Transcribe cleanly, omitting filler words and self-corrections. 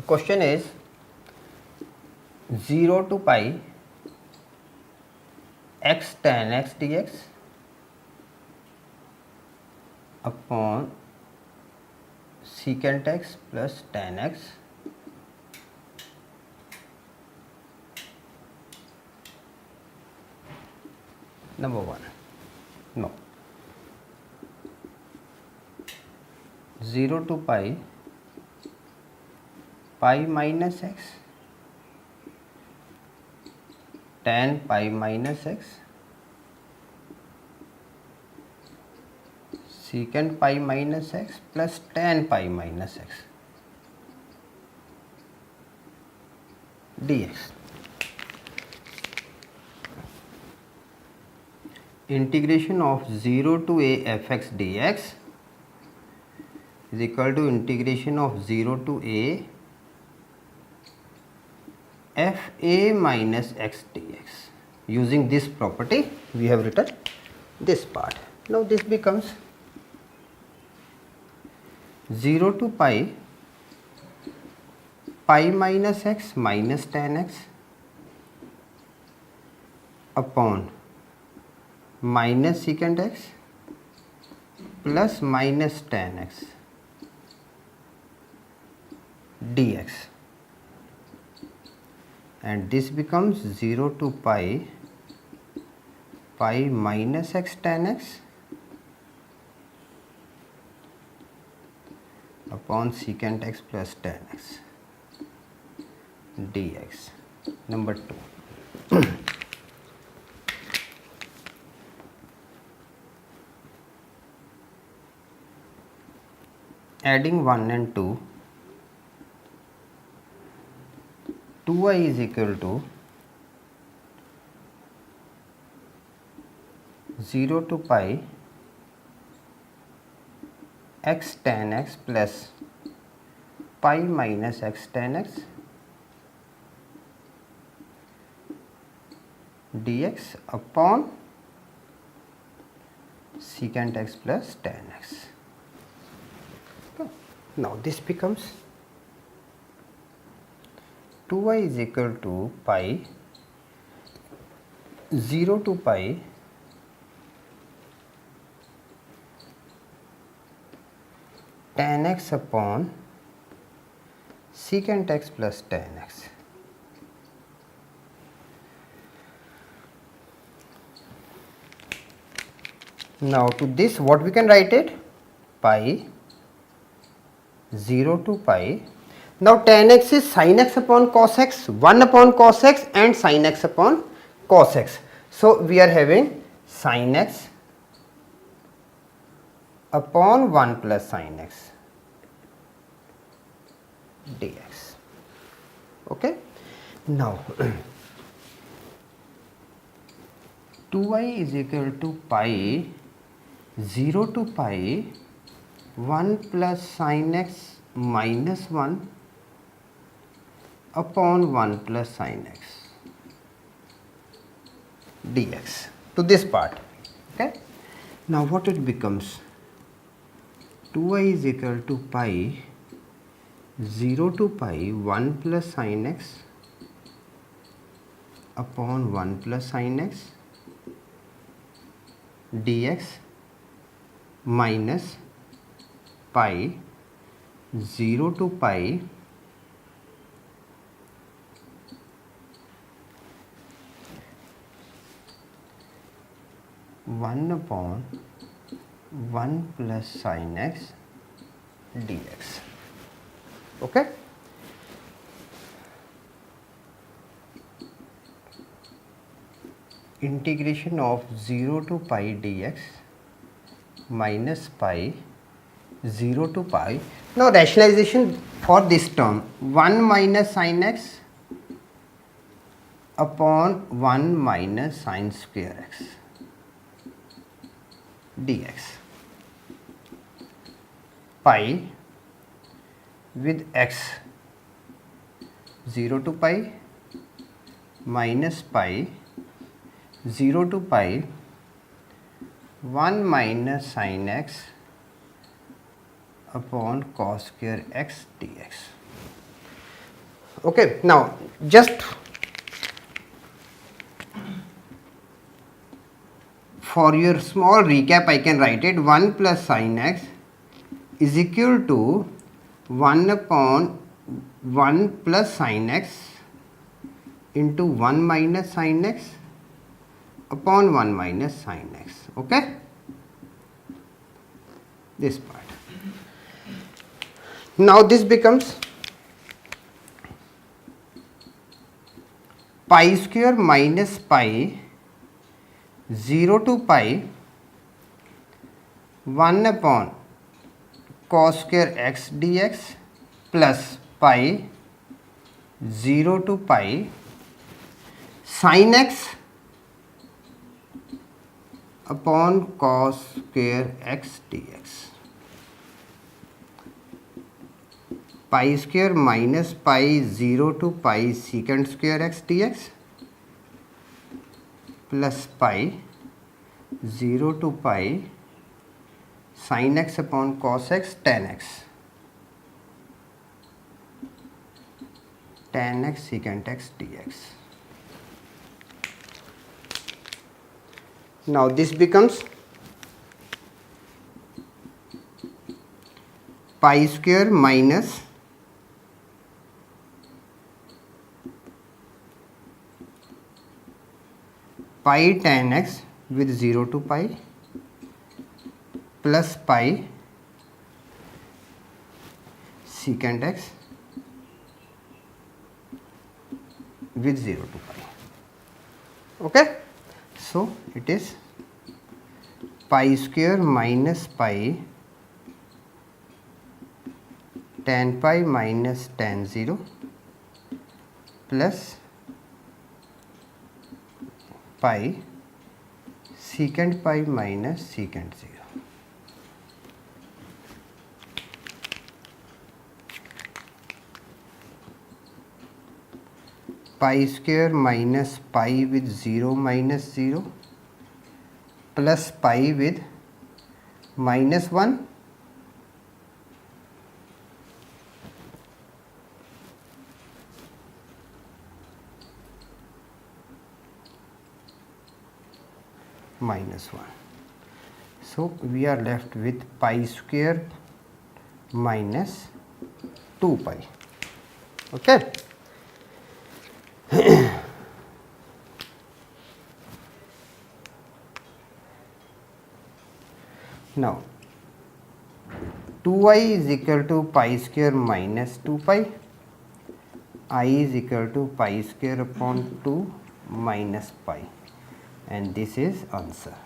The question is 0 to pi x tan x dx upon secant x plus tan x number 1. No. 0 to pi minus x tan pi minus x secant pi minus x plus tan pi minus x dx. Integration of 0 to a fx dx is equal to integration of 0 to a fa minus x dx. Using this property we have written this part. Now this becomes 0 to pi minus x minus tan x upon minus secant x plus minus tan x dx, and this becomes 0 to pi minus x tan x upon secant x plus tan x dx. Number 2. Adding 1 and 2, 2y is equal to 0 to pi x tan x plus pi minus x tan x dx upon secant x plus tan x. Okay. Now this becomes 2y is equal to pi 0 to pi tan x upon secant x plus tan x. Now to this what we can write it? Pi 0 to pi. Now tan x is sin x upon cos x, 1 upon cos x and sin x upon cos x. So we are having sin x upon 1 plus sin x dx. Okay. Now 2y is equal to pi 0 to pi 1 plus sin x minus 1 upon 1 plus sin x dx to this part. Okay. Now what it becomes? 2y is equal to pi 0 to pi 1 plus sin x upon 1 plus sin x dx minus pi 0 to pi 1 upon 1 plus sin x dx. Okay. Integration of 0 to pi dx minus pi 0 to pi. Now rationalization for this term, 1 minus sin x upon 1 minus sin square x dx. Pi with x 0 to pi minus pi 0 to pi 1 minus sin x upon cos square x dx. Okay, now just for your small recap, I can write it 1 plus sin x is equal to 1 upon 1 plus sin x into 1 minus sin x upon 1 minus sin x. Okay, this part. Now this becomes pi square minus pi 0 to pi 1 upon cos square x dx plus pi 0 to pi sin x upon cos square x dx. Pi square minus pi 0 to pi secant square x dx plus pi 0 to pi sin x upon cos x tan x secant x dx. Now this becomes pi square minus pi tan x with 0 to pi plus pi secant x with 0 to pi. Okay, so it is pi square minus pi tan pi minus tan 0 plus pi secant pi minus secant 0. Pi square minus pi with 0 minus 0 plus pi with minus 1 minus 1. So we are left with pi square minus 2 pi. Okay. Now 2i is equal to pi square minus 2 pi, I is equal to pi square upon 2 minus pi, and this is answer.